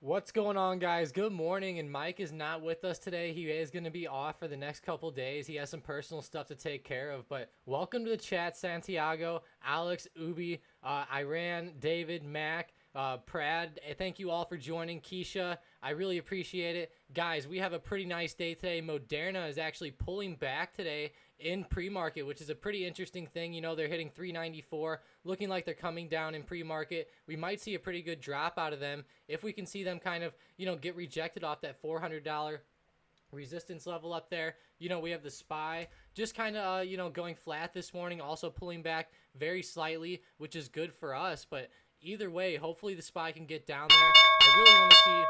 What's going on, guys? Good morning. And Mike is not with us today. He is going to be off for the next couple days. He has some personal stuff to take care of. But welcome to the chat, Santiago, Alex, Ubi, Iran, David, Mac, Prad. Thank you all for joining. Keisha, I really appreciate it. Guys, we have a pretty nice day today. Moderna is actually pulling back today in pre-market, which is a pretty interesting thing. You know, they're hitting 394, looking like they're coming down in pre-market. We might see a pretty good drop out of them if we can see them kind of, get rejected off that $400 resistance level up there. We have the SPY just kind of, going flat this morning, also pulling back very slightly, which is good for us. But either way, hopefully the SPY can get down there. I really want to see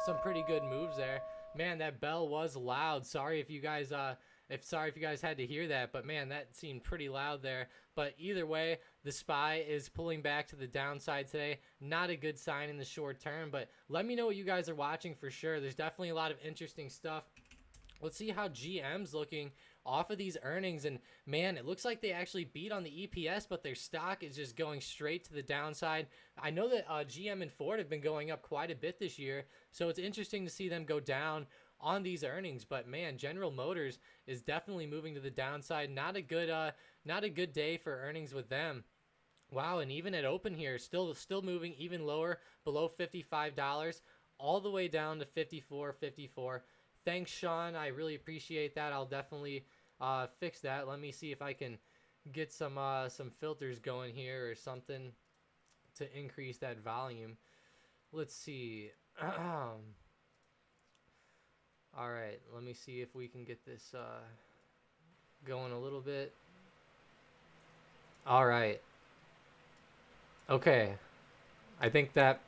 some pretty good moves there. Man, that bell was loud. Sorry if you guys had to hear that, but man, that seemed pretty loud there. But either way, the SPY is pulling back to the downside today. Not a good sign in the short term, but let me know what you guys are watching for sure. There's definitely a lot of interesting stuff. Let's see how GM's looking off of these earnings. And man, it looks like they actually beat on the EPS, but their stock is just going straight to the downside. I know that GM and Ford have been going up quite a bit this year, so it's interesting to see them go down on these earnings. But man, General Motors is definitely moving to the downside. Not a good day for earnings with them. Wow, and even at open here, still moving even lower, below $55, all the way down to 54. Thanks, Sean. I really appreciate that. I'll definitely fix that. Let me see if I can get some filters going here or something to increase that volume. Let's see. All right, let me see if we can get this going a little bit. All right. Okay. I think that.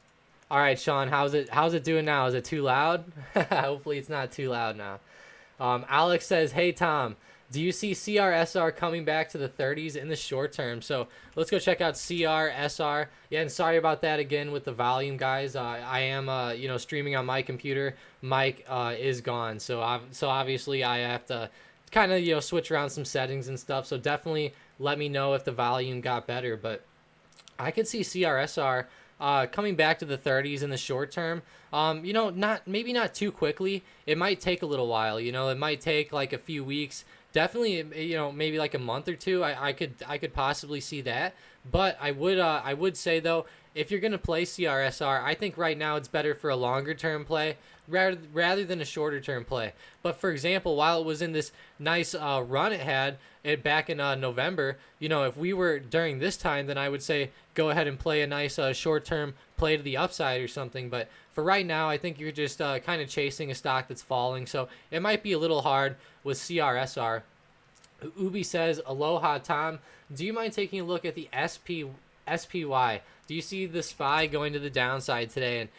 All right, Sean, how's it doing now? Is it too loud? Hopefully it's not too loud now. Alex says, "Hey Tom, do you see CRSR coming back to the 30s in the short term?" So let's go check out CRSR. Yeah, and sorry about that again with the volume, guys. I am streaming on my computer. Mike is gone, so obviously I have to kind of switch around some settings and stuff. So definitely let me know if the volume got better. But I could see CRSR coming back to the 30s in the short term. Maybe not too quickly. It might take a little while. It might take like a few weeks. Definitely, maybe like a month or two. I could possibly see that. But I would say though, if you're gonna play CRSR, I think right now it's better for a longer term play rather than a shorter term play. But for example, while it was in this nice run it had back in November, if we were during this time, then I would say go ahead and play a nice short term play to the upside or something. But for right now, I think you're just kind of chasing a stock that's falling, so it might be a little hard with CRSR. Ubi says, "Aloha, Tom. Do you mind taking a look at the SPY? Do you see the SPY going to the downside today?" And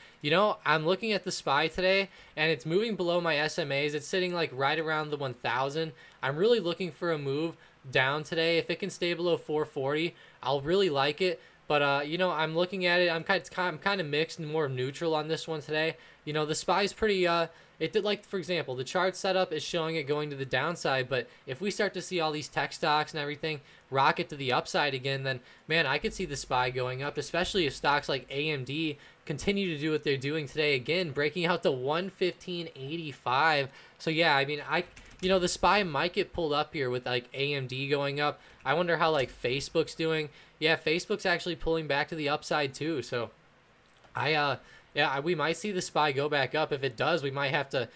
I'm looking at the SPY today, and it's moving below my SMAs. It's sitting like right around the 1,000. I'm really looking for a move down today. If it can stay below 440, I'll really like it. But I'm looking at it. I'm kind of mixed and more neutral on this one today. The SPY's pretty. It did, like, for example, the chart setup is showing it going to the downside. But if we start to see all these tech stocks and everything rocket to the upside again, then man, I could see the SPY going up, especially if stocks like AMD continue to do what they're doing today again, breaking out to 115.85. So yeah, I mean, the SPY might get pulled up here with like AMD going up. I wonder how like Facebook's doing. Yeah, Facebook's actually pulling back to the upside too. So we might see the SPY go back up. If it does, we might have to,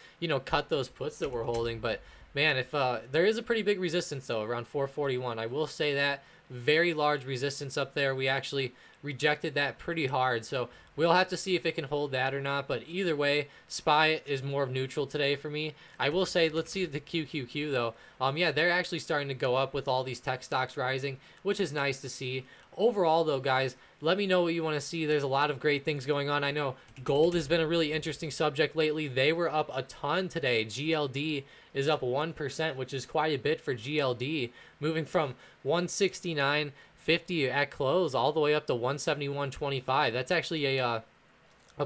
cut those puts that we're holding. But man, if there is a pretty big resistance though around 441, I will say that very large resistance up there. We actually rejected that pretty hard, so we'll have to see if it can hold that or not. But either way, SPY is more of neutral today for me. I will say, let's see the QQQ though. Yeah, they're actually starting to go up with all these tech stocks rising, which is nice to see. Overall though, guys, let me know what you want to see. There's a lot of great things going on. I know gold has been a really interesting subject lately. They were up a ton today. GLD is up 1%, which is quite a bit for GLD, moving from 169.50 at close all the way up to 171.25. That's actually a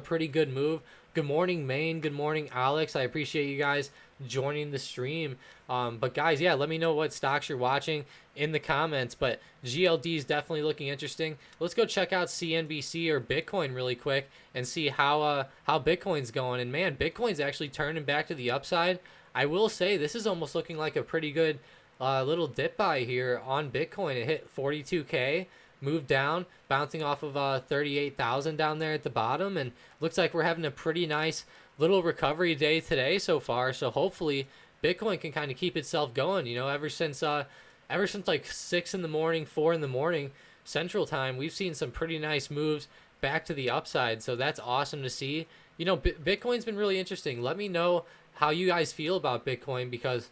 pretty good move. Good morning, Maine. Good morning, Alex. I appreciate you guys joining the stream. But guys, yeah, let me know what stocks you're watching in the comments. But GLD is definitely looking interesting. Let's go check out CNBC or Bitcoin really quick and see how Bitcoin's going. And man, Bitcoin's actually turning back to the upside. I will say this is almost looking like a pretty good little dip buy here on Bitcoin. It hit 42K, moved down, bouncing off of 38,000 down there at the bottom, and looks like we're having a pretty nice little recovery day today so far. So hopefully Bitcoin can kind of keep itself going. You know, ever since like 6 in the morning, 4 in the morning Central Time, we've seen some pretty nice moves back to the upside. So that's awesome to see. You know, Bitcoin's been really interesting. Let me know how you guys feel about Bitcoin, because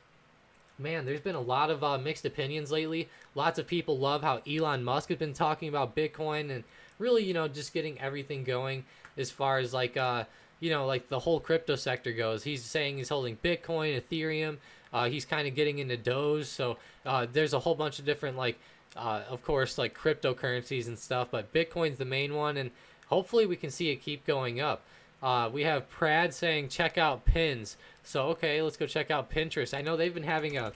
man, there's been a lot of mixed opinions lately. Lots of people love how Elon Musk has been talking about Bitcoin and really, you know, just getting everything going as far as like, you know, like the whole crypto sector goes. He's saying he's holding Bitcoin, Ethereum. He's kind of getting into Doge. So there's a whole bunch of different, like, of course, like cryptocurrencies and stuff. But Bitcoin's the main one, and hopefully we can see it keep going up. We have Prad saying check out pins. So okay, let's go check out Pinterest. I know they've been having a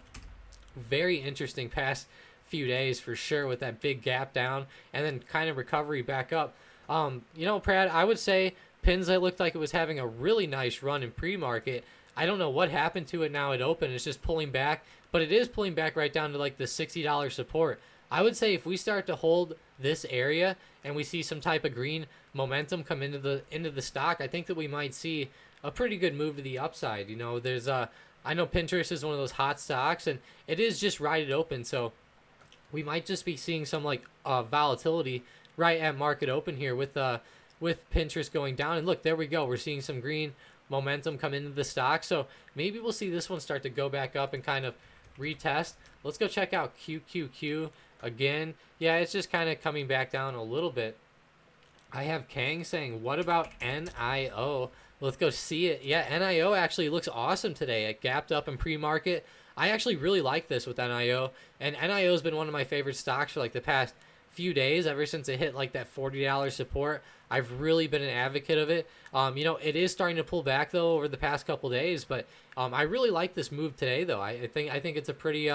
very interesting past few days for sure, with that big gap down and then kind of recovery back up. You know, Prad, I would say pins, it looked like it was having a really nice run in pre-market. I don't know what happened to it now at open. It's just pulling back, but it is pulling back right down to like the $60 support. I would say if we start to hold this area and we see some type of green momentum come into the stock, I think that we might see a pretty good move to the upside. You know, there's I know Pinterest is one of those hot stocks, and it is just right at open, so we might just be seeing some like volatility right at market open here with Pinterest going down. And look, there we go. We're seeing some green momentum come into the stock, so maybe we'll see this one start to go back up and kind of retest. Let's go check out QQQ again. Yeah, it's just kind of coming back down a little bit. I have Kang saying, what about NIO? Let's go see it. Yeah, NIO actually looks awesome today. It gapped up in pre-market. I actually really like this with NIO, and NIO has been one of my favorite stocks for like the past few days, ever since it hit like that $40 support. I've really been an advocate of it. You know, it is starting to pull back though over the past couple days, but I really like this move today though. I think it's a pretty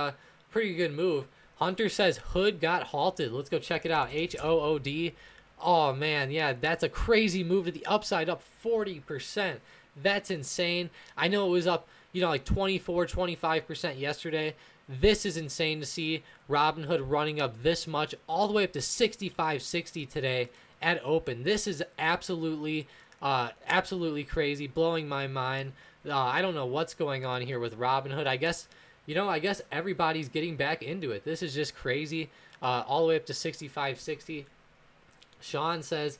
good move. Hunter says Hood got halted. Let's go check it out. HOOD. Oh man, yeah, that's a crazy move to the upside, up 40%. That's insane. I know it was up, you know, like 24-25% yesterday. This is insane to see Robinhood running up this much, all the way up to 65.60 today at open. This is absolutely crazy, blowing my mind. I don't know what's going on here with Robinhood. I guess everybody's getting back into it. This is just crazy. All the way up to 65.60. Sean says,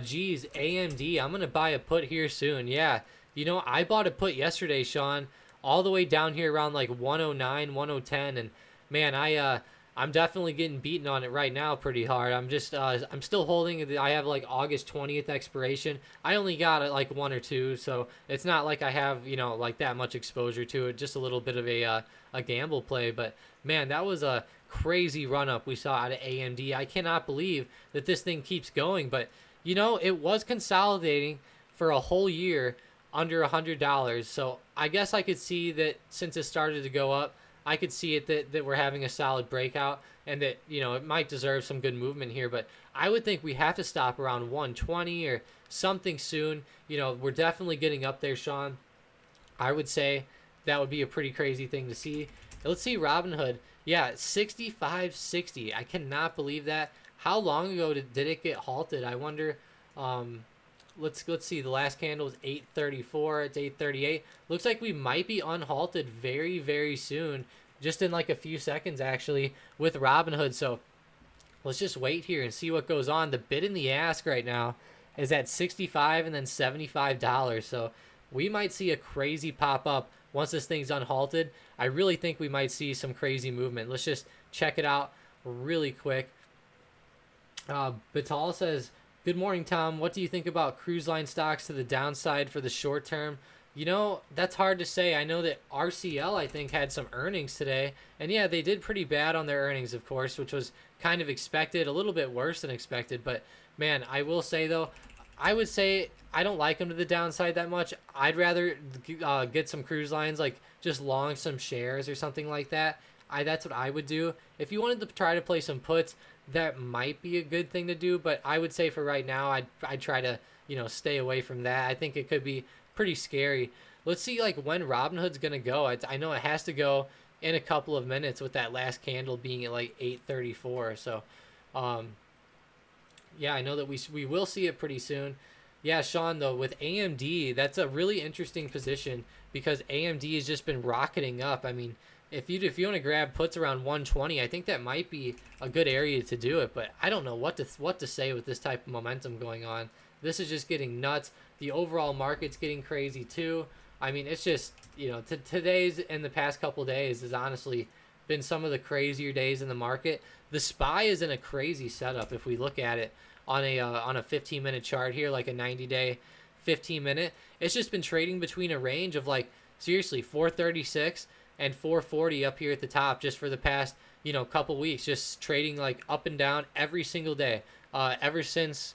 geez, AMD, I'm going to buy a put here soon. Yeah, you know, I bought a put yesterday, Sean, all the way down here around like 109, 110. And man, I'm definitely getting beaten on it right now pretty hard. I'm just, I'm still holding. I have like August 20th expiration. I only got it like 1 or 2. So it's not like I have, you know, like that much exposure to it. Just a little bit of a gamble play. But man, that was a crazy run up we saw out of AMD. I cannot believe that this thing keeps going, but you know, it was consolidating for a whole year under $100. So I guess I could see that since it started to go up, I could see it that we're having a solid breakout, and that, you know, it might deserve some good movement here. But I would think we have to stop around 120 or something soon. You know, we're definitely getting up there, Sean. I would say that would be a pretty crazy thing to see. Let's see Robinhood. Yeah, 65.60. I cannot believe that. How long ago did it get halted? I wonder. Let's see. The last candle was 8:34. It's 8:38. Looks like we might be unhalted very, very soon. Just in like a few seconds, actually, with Robinhood. So let's just wait here and see what goes on. The bid and the ask right now is at $65 and then $75. So we might see a crazy pop up once this thing's unhalted. I really think we might see some crazy movement. Let's just check it out really quick. Batal says, good morning, Tom. What do you think about cruise line stocks to the downside for the short term? You know, that's hard to say. I know that RCL, I think, had some earnings today. And yeah, they did pretty bad on their earnings, of course, which was kind of expected, a little bit worse than expected. But man, I will say, though, I would say I don't like them to the downside that much. I'd rather get some cruise lines, like just long some shares or something like that. That's what I would do. If you wanted to try to play some puts, that might be a good thing to do. But I would say for right now, I'd try to stay away from that. I think it could be pretty scary. Let's see like when Robinhood's gonna go. I know it has to go in a couple of minutes with that last candle being at like 8:34. So, um, yeah, I know that we will see it pretty soon. Yeah, Sean, though, with AMD, that's a really interesting position because AMD has just been rocketing up. I mean, if you want to grab puts around 120, I think that might be a good area to do it. But I don't know what to say with this type of momentum going on. This is just getting nuts. The overall market's getting crazy too. I mean, it's just today's and the past couple days has honestly been some of the crazier days in the market. The SPY is in a crazy setup if we look at it on a 15-minute chart here, like a 90-day 15-minute. It's just been trading between a range of like seriously 436 and 440 up here at the top just for the past couple weeks, just trading like up and down every single day ever since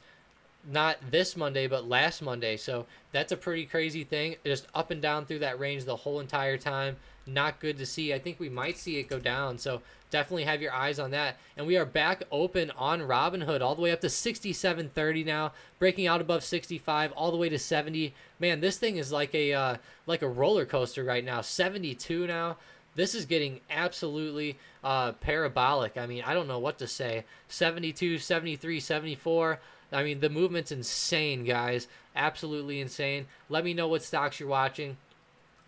not this Monday but last Monday. So that's a pretty crazy thing, just up and down through that range the whole entire time. Not good to see. I think we might see it go down, so definitely have your eyes on that. And we are back open on Robinhood all the way up to 67.30 now, breaking out above 65 all the way to 70. Man, this thing is like a roller coaster right now. 72 now. This is getting absolutely parabolic. I mean, I don't know what to say. 72, 73, 74. I mean, the movement's insane, guys. Absolutely insane. Let me know what stocks you're watching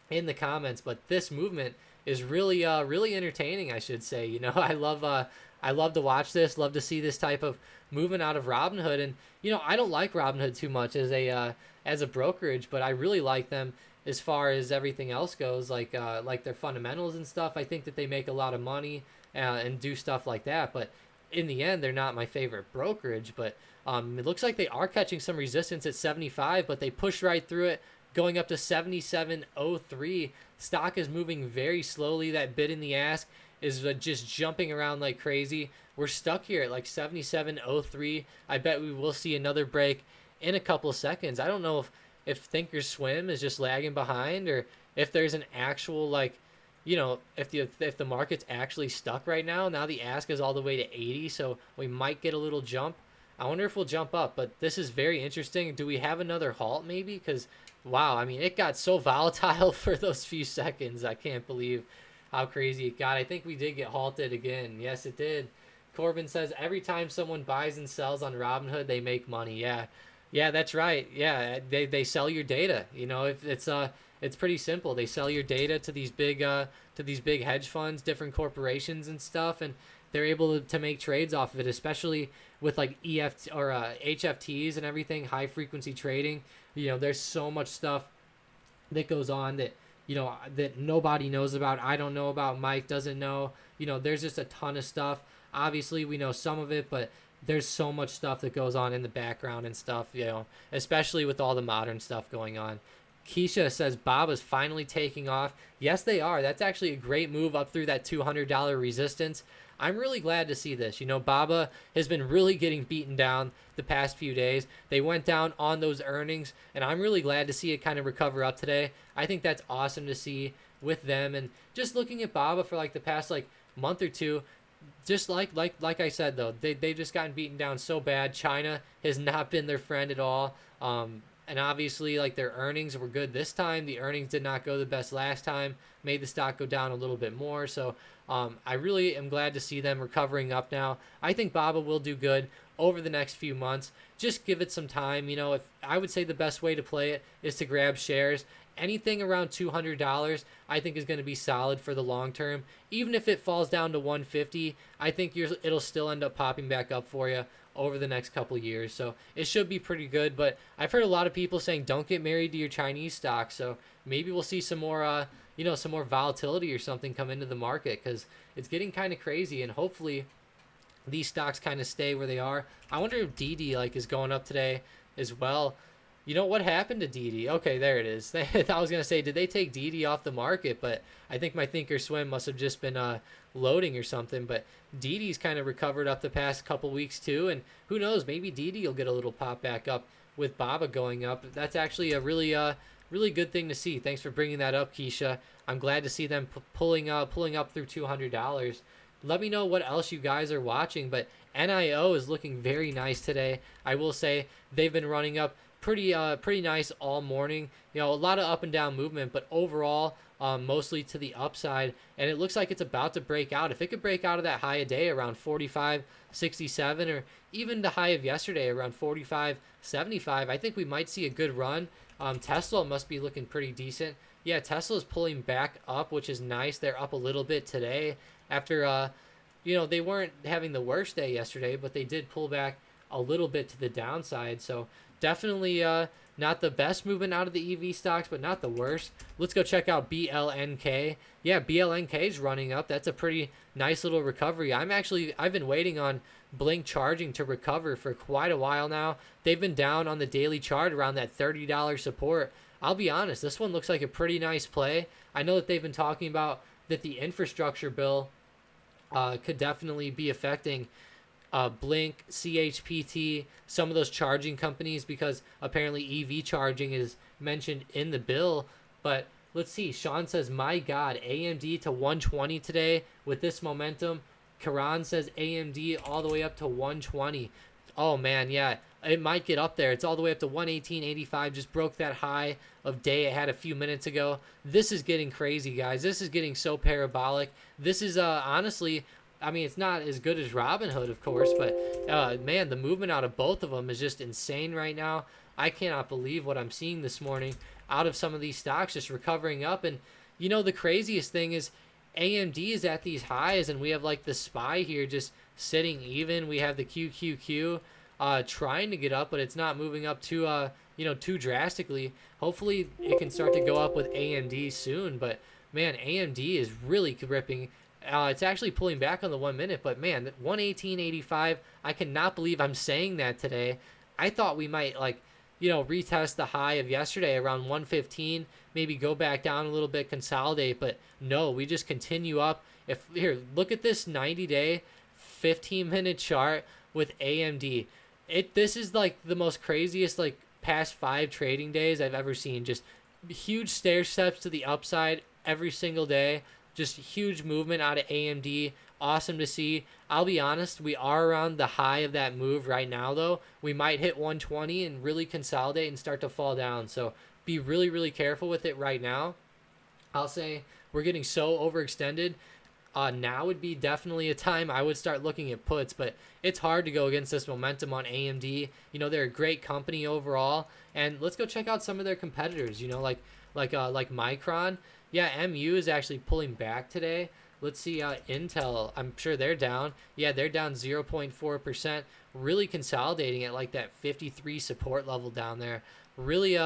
in the comments, but this movement is really really entertaining, I should say. I love to watch this, love to see this type of movement out of Robinhood. And I don't like Robinhood too much as a brokerage, but I really like them as far as everything else goes, like their fundamentals and stuff. I think that they make a lot of money and do stuff like that, but in the end they're not my favorite brokerage. But it looks like they are catching some resistance at 75, but they pushed right through it, going up to 77.03. Stock is moving very slowly. That bid in the ask is just jumping around like crazy. We're stuck here at like 77.03. I bet we will see another break in a couple of seconds. I don't know if Thinkorswim is just lagging behind, or if there's an actual if the market's actually stuck right now. Now the ask is all the way to 80, so we might get a little jump. I wonder if we'll jump up, but this is very interesting. Do we have another halt maybe? Because wow, I mean, it got so volatile for those few seconds. I can't believe how crazy it got. I think we did get halted again. Yes, it did. Corbin says every time someone buys and sells on Robinhood, they make money. Yeah, that's right. Yeah, they sell your data. It's pretty simple. They sell your data to these big hedge funds, different corporations and stuff, and they're able to make trades off of it, especially with like EFT or HFTs and everything, high frequency trading. There's so much stuff that goes on that that nobody knows about. I don't know about. Mike doesn't know. There's just a ton of stuff. Obviously, we know some of it, but there's so much stuff that goes on in the background and stuff. Especially with all the modern stuff going on. Keisha says Baba's finally taking off. Yes, they are. That's actually a great move up through that $200 resistance. I'm really glad to see this. Baba has been really getting beaten down the past few days. They went down on those earnings, and I'm really glad to see it kind of recover up today. I think that's awesome to see with them. And just looking at Baba for like the past like month or two, just like I said though, they've just gotten beaten down so bad. China has not been their friend at all. And obviously, like, their earnings were good this time. The earnings did not go the best last time. Made the stock go down a little bit more. So I really am glad to see them recovering up now. I think Baba will do good over the next few months. Just give it some time. If I would say the best way to play it is to grab shares. Anything around $200, I think, is going to be solid for the long term. Even if it falls down to 150, I think it'll still end up popping back up for you over the next couple years. So it should be pretty good. But I've heard a lot of people saying don't get married to your Chinese stocks. So maybe we'll see some more some more volatility or something come into the market, because it's getting kind of crazy, and hopefully these stocks kind of stay where they are. I wonder if DD is going up today as well. What happened to DD? Okay, there it is. I was gonna say, did they take DD off the market? But I think my Thinkorswim must have just been loading or something. But DD's kind of recovered up the past couple weeks too, and who knows, maybe DD will get a little pop back up with Baba going up. That's actually a really good thing to see. Thanks for bringing that up, Keisha. I'm glad to see them pulling up through $200. Let me know what else you guys are watching, but NIO is looking very nice today. I will say they've been running up pretty nice all morning. A lot of up and down movement, but overall mostly to the upside, and it looks like it's about to break out. If it could break out of that high a day around 45.67, or even the high of yesterday around 45.75, I think we might see a good run. Tesla must be looking pretty decent. Yeah, Tesla's pulling back up, which is nice. They're up a little bit today after they weren't having the worst day yesterday, but they did pull back a little bit to the downside. So definitely not the best movement out of the EV stocks, but not the worst. Let's go check out BLNK. Yeah, BLNK is running up. That's a pretty nice little recovery. I've been waiting on Blink Charging to recover for quite a while now. They've been down on the daily chart around that $30 support. I'll be honest, this one looks like a pretty nice play. I know that they've been talking about that the infrastructure bill could definitely be affecting Blink, CHPT, some of those charging companies, because apparently EV charging is mentioned in the bill. But let's see. Sean says, my God, AMD to 120 today with this momentum. Karan says AMD all the way up to 120. Oh, man, yeah. It might get up there. It's all the way up to 118.85. Just broke that high of day it had a few minutes ago. This is getting crazy, guys. This is getting so parabolic. This is honestly, I mean, it's not as good as Robinhood, of course, but man, the movement out of both of them is just insane right now. I cannot believe what I'm seeing this morning out of some of these stocks just recovering up. And the craziest thing is AMD is at these highs, and we have like the SPY here just sitting even. We have the QQQ trying to get up, but it's not moving up too too drastically. Hopefully it can start to go up with AMD soon, but man, AMD is really ripping. It's actually pulling back on the 1 minute, but man, 118.85, I cannot believe I'm saying that today. I thought we might retest the high of yesterday around 115, maybe go back down a little bit, consolidate, but no, we just continue up. Here, look at this 90-day 15-minute chart with AMD. This is like the most craziest past 5 trading days I've ever seen. Just huge stair steps to the upside every single day. Just huge movement out of AMD. Awesome to see. I'll be honest, we are around the high of that move right now, though. We might hit 120 and really consolidate and start to fall down. So be really, really careful with it right now. I'll say we're getting so overextended. Now would be definitely a time I would start looking at puts, but it's hard to go against this momentum on AMD. They're a great company overall, and let's go check out some of their competitors. Like Micron. Yeah, MU is actually pulling back today. Let's see, Intel, I'm sure they're down. Yeah, they're down 0.4%, really consolidating at that 53 support level down there. Really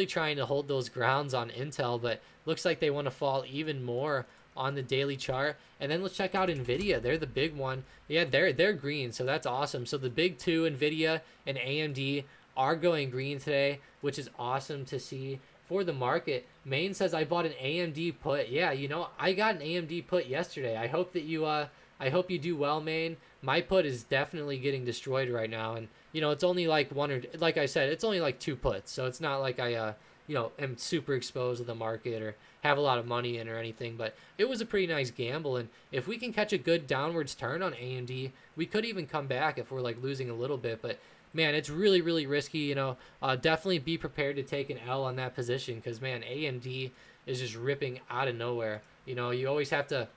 trying to hold those grounds on Intel, but looks like they want to fall even more on the daily chart. And then let's check out NVIDIA. They're the big one. Yeah, they're green, so that's awesome. So the big two, NVIDIA and AMD, are going green today, which is awesome to see for the market. Maine says, I bought an AMD put. Yeah, I got an AMD put yesterday. I hope that you do well, Maine. My put is definitely getting destroyed right now, and it's only like I said, it's only 2 puts, so it's not like I am super exposed to the market or have a lot of money in or anything, but it was a pretty nice gamble. And if we can catch a good downwards turn on AMD, we could even come back if we're losing a little bit. But man, it's really, really risky. Definitely be prepared to take an L on that position, because man, AMD is just ripping out of nowhere. You always have to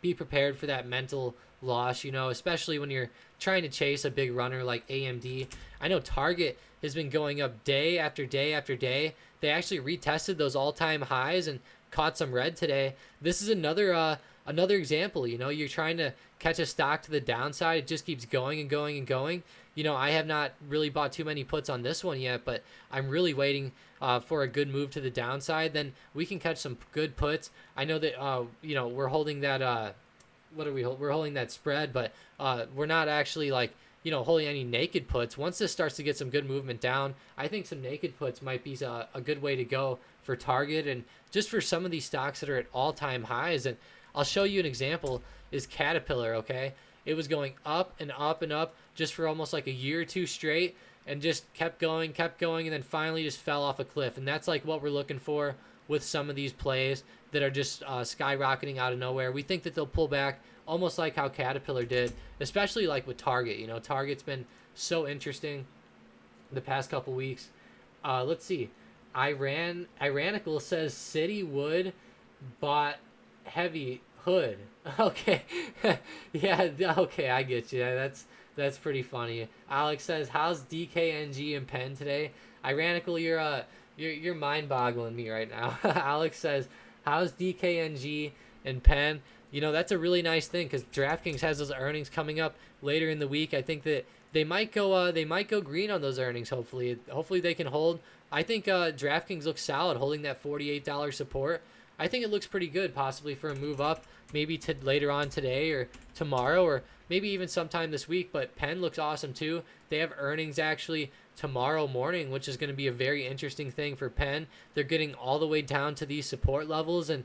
be prepared for that mental loss, especially when you're trying to chase a big runner like AMD. I know Target has been going up day after day after day. They actually retested those all-time highs and caught some red today. This is another example. You're trying to catch a stock to the downside. It just keeps going and going and going. I have not really bought too many puts on this one yet, but I'm really waiting for a good move to the downside. Then we can catch some good puts. I know that we're holding that we're holding that spread, but we're not actually holding any naked puts. Once this starts to get some good movement down, I think some naked puts might be a good way to go for Target and just for some of these stocks that are at all-time highs. And I'll show you an example is Caterpillar, okay? It was going up and up and up just for almost a year or two straight. and just kept going, and then finally just fell off a cliff. And that's like what we're looking for with some of these plays that are just skyrocketing out of nowhere. We think that they'll pull back almost like how Caterpillar did, especially like with Target. You know, Target's been so interesting the past couple weeks. Let's see. Iranical says City Wood bought heavy hood. Okay. Yeah, okay, I get you. That's pretty funny. Alex says, how's DKNG and Penn today? Iranical, you're mind-boggling me right now. Alex says, how's DKNG and Penn? You know, that's a really nice thing because DraftKings has those earnings coming up later in the week. I think that they might go green on those earnings. Hopefully they can hold. I think DraftKings looks solid holding that $48 support. I think it looks pretty good, possibly for a move up, maybe to later on today or tomorrow, or maybe even sometime this week. But Penn looks awesome too. They have earnings actually tomorrow morning, which is going to be a very interesting thing for Penn. They're getting all the way down to these support levels, and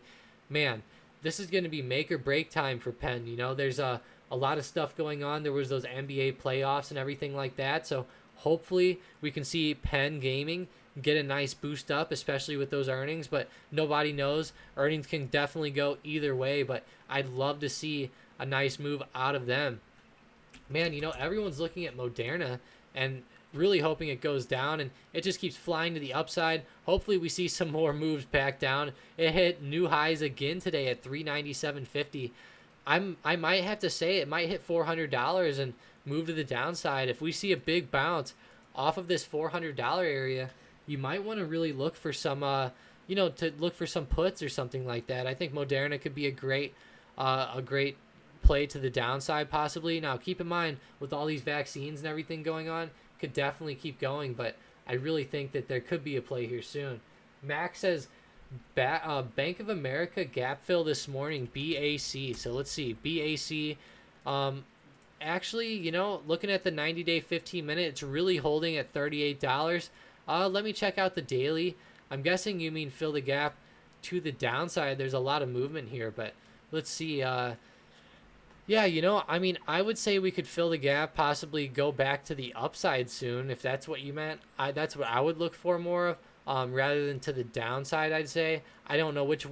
man, this is going to be make or break time for Penn. You know, there's a lot of stuff going on. There was those NBA playoffs and everything like that. So hopefully we can see Penn Gaming get a nice boost up, especially with those earnings. But nobody knows. Earnings can definitely go either way. But I'd love to see a nice move out of them. Man, you know, everyone's looking at Moderna and really hoping it goes down, and it just keeps flying to the upside. Hopefully we see some more moves back down. It hit new highs again today at $397.50. I might have to say it might hit $400 and move to the downside. If we see a big bounce off of this $400 area, you might want to really look for some to look for some puts or something like that. I think Moderna could be a great play to the downside possibly. Now keep in mind, with all these vaccines and everything going on, could definitely keep going, but I really think that there could be a play here soon. Max says Bank of America gap fill this morning, BAC. So let's see, BAC. Actually, you know, looking at the 90-day 15-minute, it's really holding at $38. Let me check out the daily. I'm guessing you mean fill the gap to the downside. There's a lot of movement here, but let's see. Yeah, you know, I mean, I would say we could fill the gap, possibly go back to the upside soon, if that's what you meant. That's what I would look for more of, rather than to the downside, I'd say. I don't know which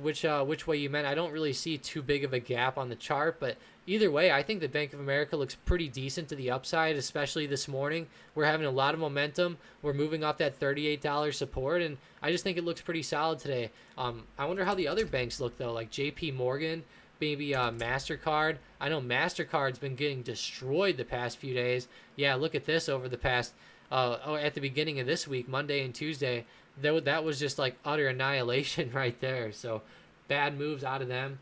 way you meant. I don't really see too big of a gap on the chart, but either way, I think the Bank of America looks pretty decent to the upside, especially this morning. We're having a lot of momentum. We're moving off that $38 support, and I just think it looks pretty solid today. I wonder how the other banks look, though, like JP Morgan, maybe MasterCard. I know MasterCard's been getting destroyed the past few days. Yeah, look at this over the past, at the beginning of this week, Monday and Tuesday. That was just like utter annihilation right there. So bad moves out of them.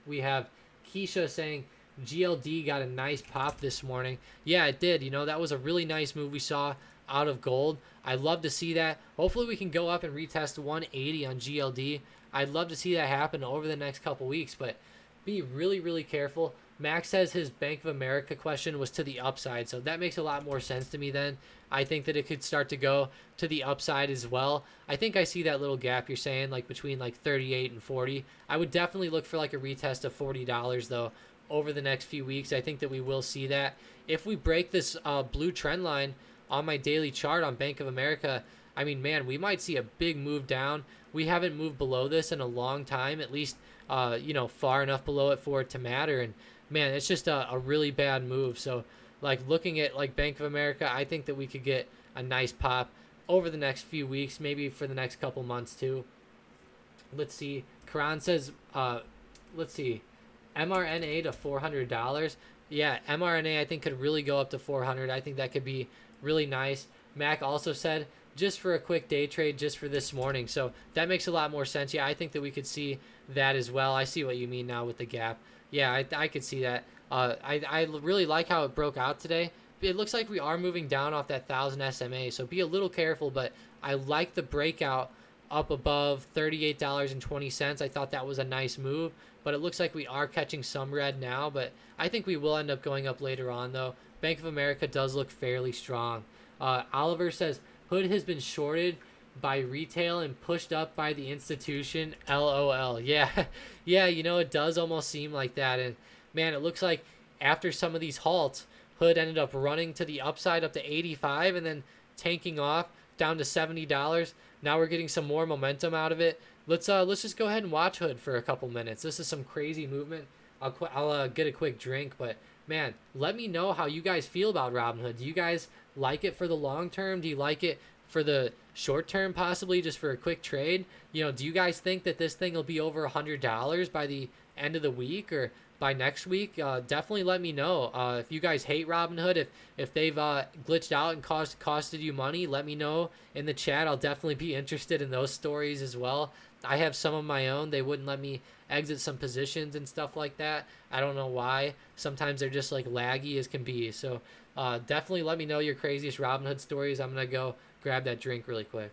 We have Keisha saying GLD got a nice pop this morning. Yeah, it did. You know, that was a really nice move we saw out of gold. I'd love to see that. Hopefully we can go up and retest 180 on GLD. I'd love to see that happen over the next couple weeks, but be really, really careful. Max says his Bank of America question was to the upside, so that makes a lot more sense to me then. I think that it could start to go to the upside as well. I think I see that little gap you're saying, like between like 38 and 40. I would definitely look for like a retest of $40 though over the next few weeks. I think that we will see that. If we break this blue trend line on my daily chart on Bank of America, I mean, man, we might see a big move down. We haven't moved below this in a long time, at least, far enough below it for it to matter. And man, it's just a really bad move. So like looking at like Bank of America, I think that we could get a nice pop over the next few weeks, maybe for the next couple months too. Let's see. Karan says, let's see, mRNA to $400. Yeah, mRNA I think could really go up to 400. I think that could be really nice. Mac also said, just for a quick day trade just for this morning. So that makes a lot more sense. Yeah, I think that we could see that as well. I see what you mean now with the gap. Yeah, I could see that. I really like how it broke out today. It looks like we are moving down off that 1,000 SMA, so be a little careful, but I like the breakout up above $38.20. I thought that was a nice move, but it looks like we are catching some red now, but I think we will end up going up later on, though. Bank of America does look fairly strong. Oliver says, Hood has been shorted by retail and pushed up by the institution. LOL. Yeah, yeah, you know, it does almost seem like that. And man, it looks like after some of these halts, Hood ended up running to the upside up to 85 and then tanking off down to $70. Now we're getting some more momentum out of it. Let's just go ahead and watch Hood for a couple minutes. This is some crazy movement. I'll get a quick drink, but man, let me know how you guys feel about Robinhood. Do you guys like it for the long term? Do you like it for the short term, possibly just for a quick trade? You know, do you guys think that this thing will be over $100 by the end of the week or by next week? Definitely let me know. If you guys hate Robinhood, if they've glitched out and costed you money, let me know in the chat. I'll definitely be interested in those stories as well. I have some of my own. They wouldn't let me exit some positions and stuff like that. I don't know why. Sometimes they're just like laggy as can be. So definitely let me know your craziest Robinhood stories. I'm going to go grab that drink really quick.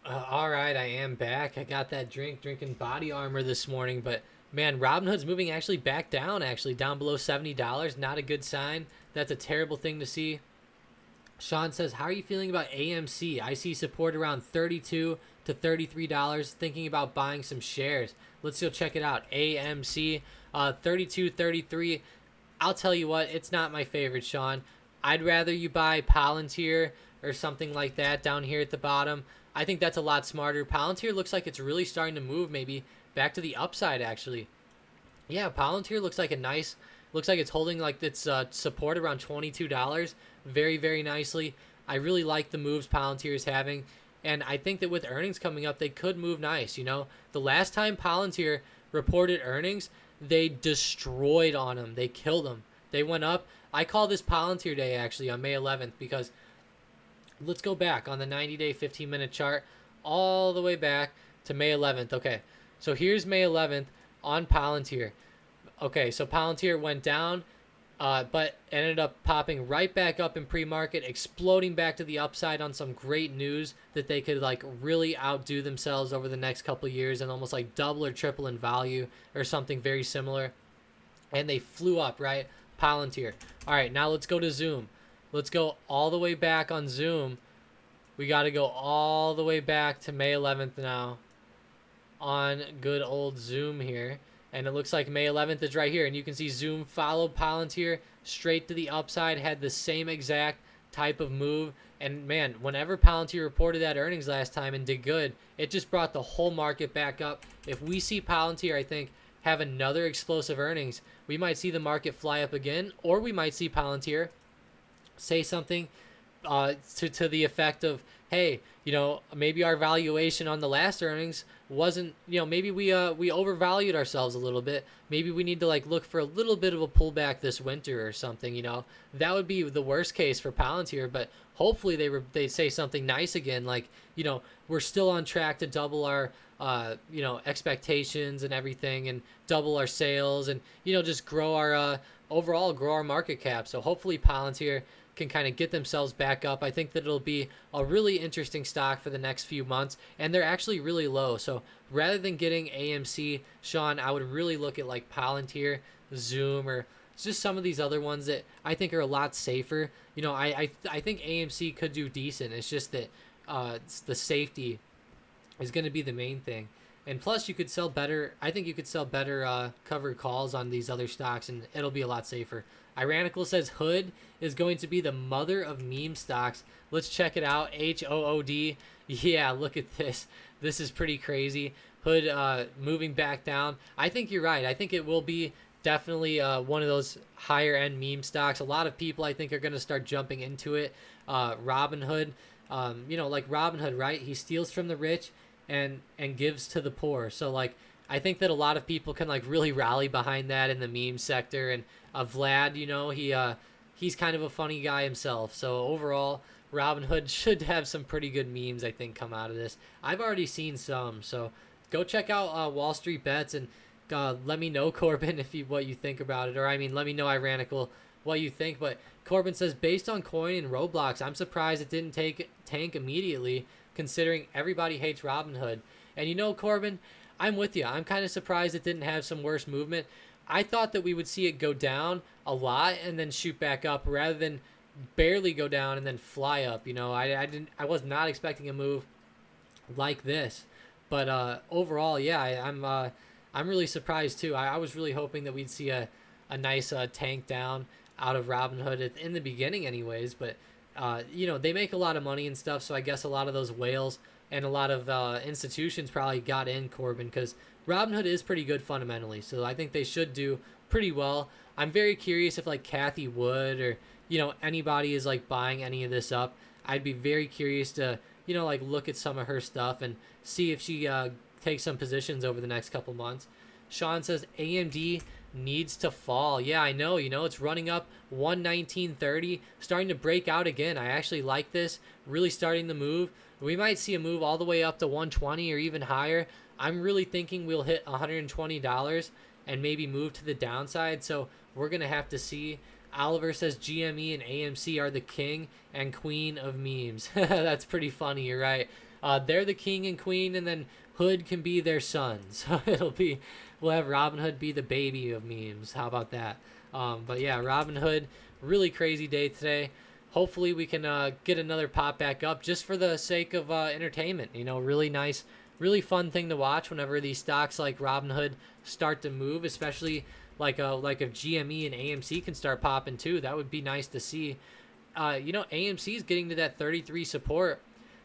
All right, I am back. I got that drinking Body Armor this morning, but man, Robinhood's moving actually back down, down below $70. Not a good sign. That's a terrible thing to see. Sean says, how are you feeling about AMC? I see support around $32 to $33. Thinking about buying some shares. Let's go check it out. AMC, 32, 33. I'll tell you what, it's not my favorite, Sean. I'd rather you buy Palantir or something like that down here at the bottom. I think that's a lot smarter. Palantir looks like it's really starting to move maybe back to the upside, actually. Yeah, Palantir looks like it's holding like its support around $22 very, very nicely. I really like the moves Palantir is having. And I think that with earnings coming up, they could move nice. You know, the last time Palantir reported earnings, they destroyed on them. They killed them. They went up. I call this Palantir Day, actually, on May 11th, because let's go back on the 90-day, 15-minute chart all the way back to May 11th. Okay, so here's May 11th on Palantir. Okay, so Palantir went down, but ended up popping right back up in pre-market, exploding back to the upside on some great news that they could like really outdo themselves over the next couple of years and almost like double or triple in value or something very similar. And they flew up, right? Palantir. All right, now let's go to Zoom. Let's go all the way back on Zoom. We got to go all the way back to May 11th now on good old Zoom here. And it looks like May 11th is right here. And you can see Zoom followed Palantir straight to the upside, had the same exact type of move. And man, whenever Palantir reported that earnings last time and did good, it just brought the whole market back up. If we see Palantir, I think, have another explosive earnings, we might see the market fly up again, or we might see Palantir say something to the effect of, hey, you know, maybe our valuation on the last earnings wasn't, you know, maybe we overvalued ourselves a little bit. Maybe we need to like look for a little bit of a pullback this winter or something, you know. That would be the worst case for Palantir, but hopefully they say something nice again, like, you know, we're still on track to double our you know, expectations and everything, and double our sales, and, you know, just grow our overall grow our market cap. So hopefully Palantir can kind of get themselves back up. I think that it'll be a really interesting stock for the next few months, and they're actually really low. So rather than getting AMC, Sean, I would really look at like Palantir, Zoom, or just some of these other ones that I think are a lot safer. You know, I think AMC could do decent. It's just that the safety is going to be the main thing. And plus, you could sell better. I think you could sell better covered calls on these other stocks, and it'll be a lot safer. Ironical says Hood is going to be the mother of meme stocks. Let's check it out. HOOD. Yeah, look at this. This is pretty crazy. Hood moving back down. I think you're right. I think it will be definitely one of those higher end meme stocks. A lot of people, I think, are going to start jumping into it. Robinhood, you know, like Robinhood, right? He steals from the rich and gives to the poor. So like, I think that a lot of people can like really rally behind that in the meme sector. And Vlad, you know, he's kind of a funny guy himself. So overall, Robinhood should have some pretty good memes, I think, come out of this. I've already seen some. So go check out Wall Street Bets, and let me know, Corbin, what you think about it. Or I mean, let me know, Ironical, what you think. But Corbin says, based on Coin and Roblox, I'm surprised it didn't tank immediately, considering everybody hates Robinhood. And you know, Corbin, I'm with you. I'm kind of surprised it didn't have some worse movement. I thought that we would see it go down a lot and then shoot back up rather than barely go down and then fly up. I was not expecting a move like this, but overall, yeah, I'm really surprised too. I was really hoping that we'd see a nice tank down out of Robinhood in the beginning, anyways. But they make a lot of money and stuff, so I guess a lot of those whales and a lot of institutions probably got in Corbin because Robinhood is pretty good fundamentally. So I think they should do pretty well. I'm very curious if like Kathy Wood or anybody is like buying any of this up. I'd be very curious to like look at some of her stuff and see if she takes some positions over the next couple months. Sean says AMD needs to fall. Yeah, I know. It's running up 119.30, starting to break out again. I actually like this, really starting to move. We might see a move all the way up to 120 or even higher. I'm really thinking we'll hit $120 and maybe move to the downside. So we're going to have to see. Oliver says GME and AMC are the king and queen of memes. That's pretty funny. You're right. They're the king and queen, and then Hood can be their sons. We'll have Robinhood be the baby of memes. How about that? But yeah, Robinhood, really crazy day today. Hopefully we can get another pop back up just for the sake of entertainment. Really nice, really fun thing to watch whenever these stocks like Robinhood start to move, especially like if GME and AMC can start popping too. That would be nice to see. AMC is getting to that 33 support,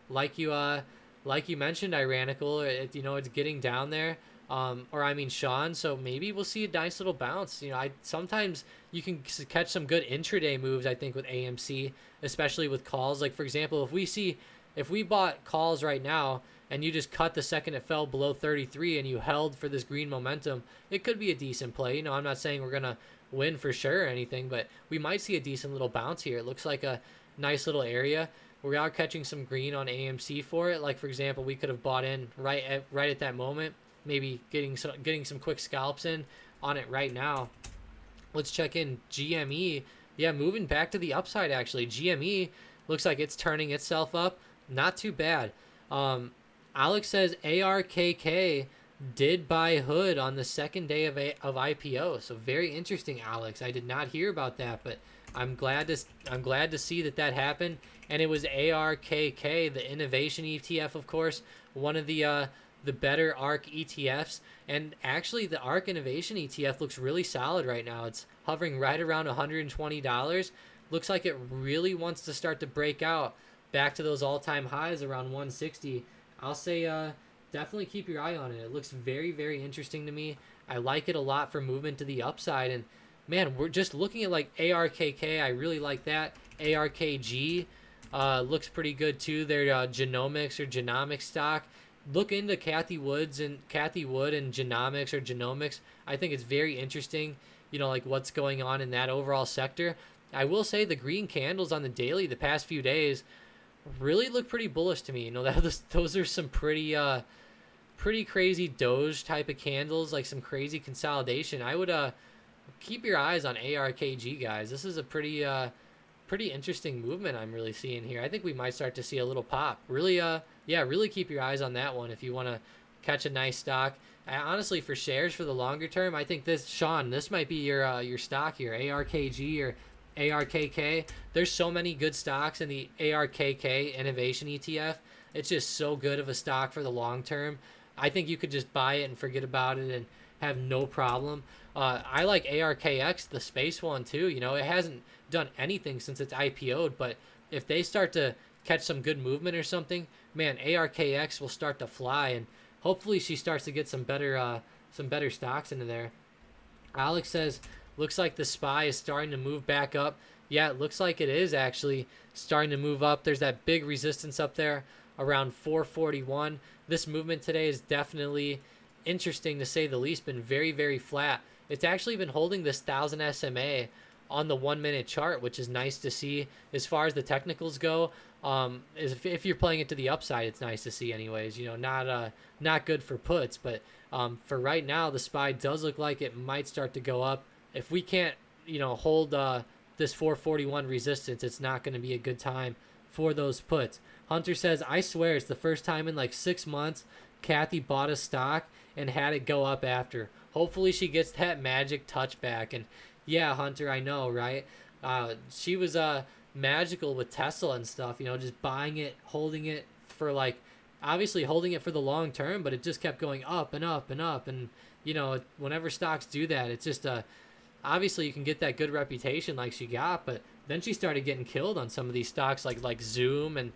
like you mentioned, Iranical. It's getting down there. Sean. So maybe we'll see a nice little bounce. Sometimes you can catch some good intraday moves, I think, with AMC, especially with calls. Like, for example, if we bought calls right now and you just cut the second it fell below 33 and you held for this green momentum, it could be a decent play. I'm not saying we're going to win for sure or anything, but we might see a decent little bounce here. It looks like a nice little area. We are catching some green on AMC for it. Like, for example, we could have bought in right at that moment, maybe getting some quick scalps in on it right now. Let's check in GME. Yeah, moving back to the upside, actually. GME looks like it's turning itself up. Not too bad. Alex says ARKK did buy Hood on the second day of IPO. So very interesting, Alex. I did not hear about that, but I'm glad to see that happened. And it was ARKK, the innovation ETF, of course, one of the better ARK ETFs. And actually, the ARK Innovation ETF looks really solid right now. It's hovering right around $120. Looks like it really wants to start to break out back to those all-time highs around 160. I'll say definitely keep your eye on it. It looks very, very interesting to me. I like it a lot for movement to the upside. And man, we're just looking at like ARKK. I really like that. ARKG looks pretty good too. Their genomics or genomics stock. Look into Kathy Wood and genomics or genomics. I think it's very interesting, like what's going on in that overall sector. I will say the green candles on the daily the past few days really look pretty bullish to me. Those are some pretty crazy Doge type of candles, like some crazy consolidation. I would keep your eyes on ARKG, guys. This is a pretty interesting movement I'm really seeing here. I think we might start to see a little pop. Really keep your eyes on that one if you want to catch a nice stock. Honestly, for shares for the longer term, I think this might be your stock here, ARKG or ARKK. There's so many good stocks in the ARKK Innovation ETF. It's just so good of a stock for the long term. I think you could just buy it and forget about it and have no problem. I like ARKX, the space one too. It hasn't done anything since it's IPO'd, but if they start to catch some good movement or something, man, ARKX will start to fly, and hopefully she starts to get some better stocks into there. Alex says, looks like the SPY is starting to move back up. Yeah, it looks like it is actually starting to move up. There's that big resistance up there around 441. This movement today is definitely interesting to say the least, been very, very flat. It's actually been holding this 1000 SMA on the 1 minute chart, which is nice to see. As far as the technicals go, if you're playing it to the upside, it's nice to see anyways. Not good for puts, but for right now, the SPY does look like it might start to go up. If we can't, hold this 441 resistance, it's not going to be a good time for those puts. Hunter says, I swear it's the first time in like 6 months Kathy bought a stock and had it go up after. Hopefully she gets that magic touch back. And yeah, Hunter, I know, right? She was magical with Tesla and stuff, you know, just buying it, holding it for like, obviously holding it for the long term, but it just kept going up and up and up. And, you know, whenever stocks do that, it's just obviously you can get that good reputation like she got, but then she started getting killed on some of these stocks like Zoom and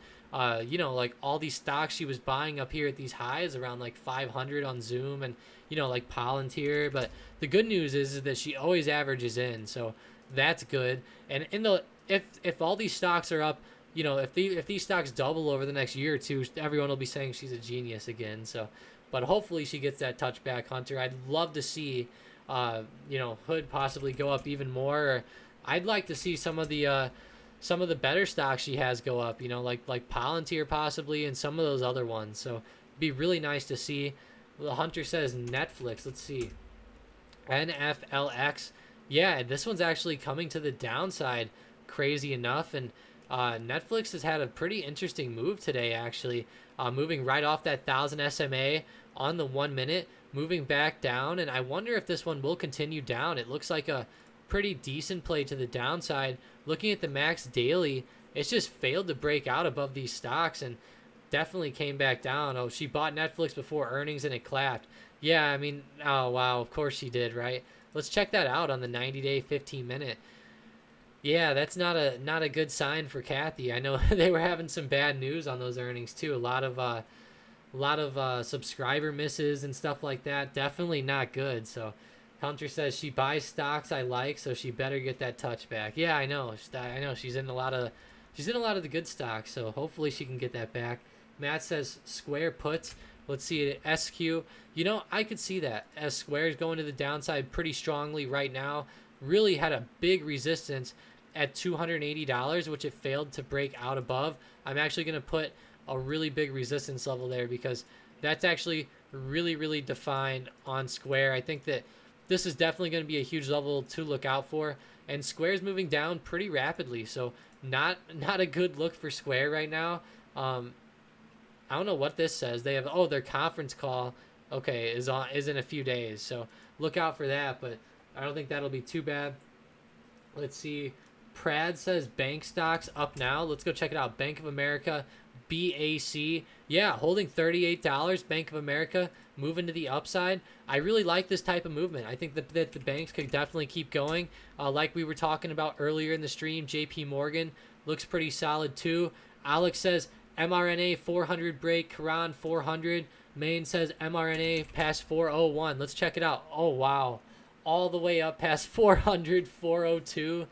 you know, like all these stocks she was buying up here at these highs around like 500 on Zoom, and you know, like Palantir. But the good news is that she always averages in, so that's good. And in the if all these stocks are up, you know, if these stocks double over the next year or two, everyone will be saying she's a genius again. So, but hopefully she gets that touchback, Hunter. I'd love to see you know, Hood possibly go up even more. Or I'd like to see some of the better stocks she has go up, you know, like Palantir possibly, and some of those other ones. So it'd be really nice to see. The Hunter says Netflix. Let's see. NFLX. Yeah, this one's actually coming to the downside, crazy enough. And Netflix has had a pretty interesting move today, actually. Moving right off that 1,000 SMA on the 1 minute, moving back down. And I wonder if this one will continue down. It looks like a pretty decent play to the downside. Looking at the max daily, it's just failed to break out above these stocks and definitely came back down. Oh, she bought Netflix before earnings and it clapped. Yeah, I mean, oh wow, of course she did, right? Let's check that out on the 90-day 15-minute. Yeah, that's not a good sign for Kathy. I know they were having some bad news on those earnings too. A lot of subscriber misses and stuff like that. Definitely not good. So Hunter says she buys stocks I like, so she better get that touchback. Yeah, I know. She's in a lot of the good stocks, so hopefully she can get that back. Matt says Square puts. Let's see it at SQ. You know, I could see that as Square's going to the downside pretty strongly right now. Really had a big resistance at $280, which it failed to break out above. I'm actually going to put a really big resistance level there because that's actually really, really defined on Square. I think that this is definitely going to be a huge level to look out for. And Square's moving down pretty rapidly, so not a good look for Square right now. I don't know what this says. They have their conference call. Okay, is in a few days, so look out for that. But I don't think that'll be too bad. Let's see. Prad says bank stocks up now. Let's go check it out. Bank of America, BAC. Yeah, holding $38. Bank of America moving to the upside. I really like this type of movement. I think that the banks could definitely keep going. Like we were talking about earlier in the stream, JP Morgan looks pretty solid too. Alex says mRNA 400 break. Karan 400. Main says mRNA past 401. Let's check it out. Oh, wow. All the way up past 400, 402.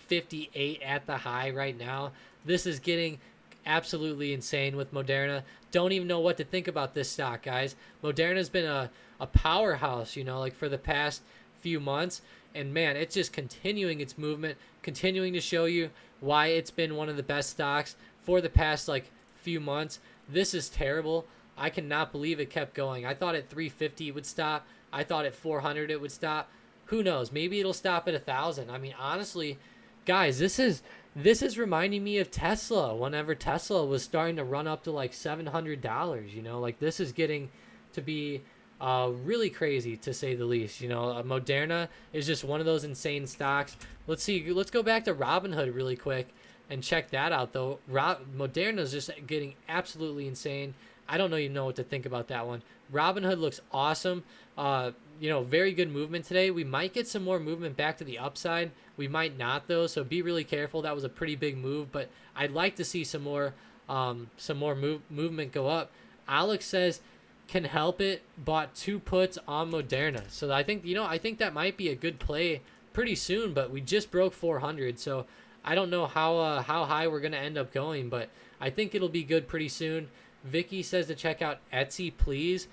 58 at the high right now. This is getting absolutely insane with Moderna. Don't even know what to think about this stock, guys. Moderna's been a powerhouse, you know, like for the past few months. And man, it's just continuing its movement, continuing to show you why it's been one of the best stocks for the past like few months. This is terrible. I cannot believe it kept going. I thought at 350 it would stop. I thought at 400 it would stop. Who knows? Maybe it'll stop at 1,000. I mean, honestly, guys, this is reminding me of Tesla. Whenever Tesla was starting to run up to like $700, you know, like this is getting to be really crazy to say the least. You know, Moderna is just one of those insane stocks. Let's see. Let's go back to Robinhood really quick and check that out though. Moderna is just getting absolutely insane. I don't even know what to think about that one. Robinhood looks awesome. You know, very good movement today. We might get some more movement back to the upside. We might not though, so be really careful. That was a pretty big move, but I'd like to see some more movement go up. Alex says can help it. Bought 2 puts on Moderna, so I think that might be a good play pretty soon. But we just broke 400, so I don't know how high we're gonna end up going, but I think it'll be good pretty soon. Vicky says to check out Etsy, please.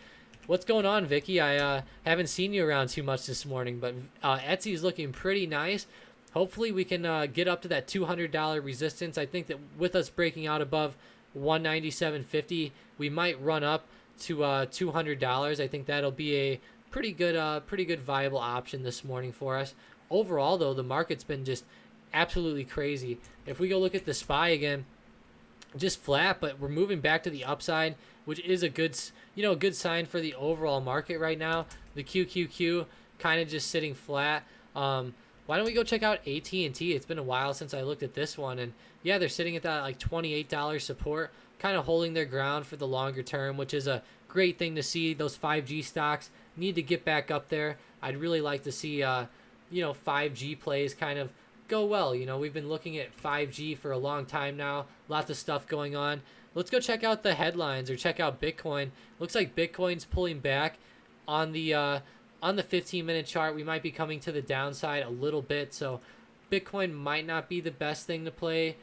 What's going on, Vicky? I haven't seen you around too much this morning, but Etsy is looking pretty nice. Hopefully we can get up to that $200 resistance. I think that with us breaking out above 197.50, we might run up to $200. I think that'll be a pretty good viable option this morning for us. Overall, though, the market's been just absolutely crazy. If we go look at the SPY again, just flat, but we're moving back to the upside, which is a good a good sign for the overall market right now. The QQQ kind of just sitting flat. Why don't we go check out AT&T? It's been a while since I looked at this one, and yeah, they're sitting at that like $28 support, kind of holding their ground for the longer term, which is a great thing to see. Those 5G stocks need to get back up there. I'd really like to see 5G plays kind of go well. We've been looking at 5G for a long time now. Lots of stuff going on. Let's go check out the headlines or check out Bitcoin. Looks like Bitcoin's pulling back on the 15-minute chart. We might be coming to the downside a little bit, so Bitcoin might not be the best thing to play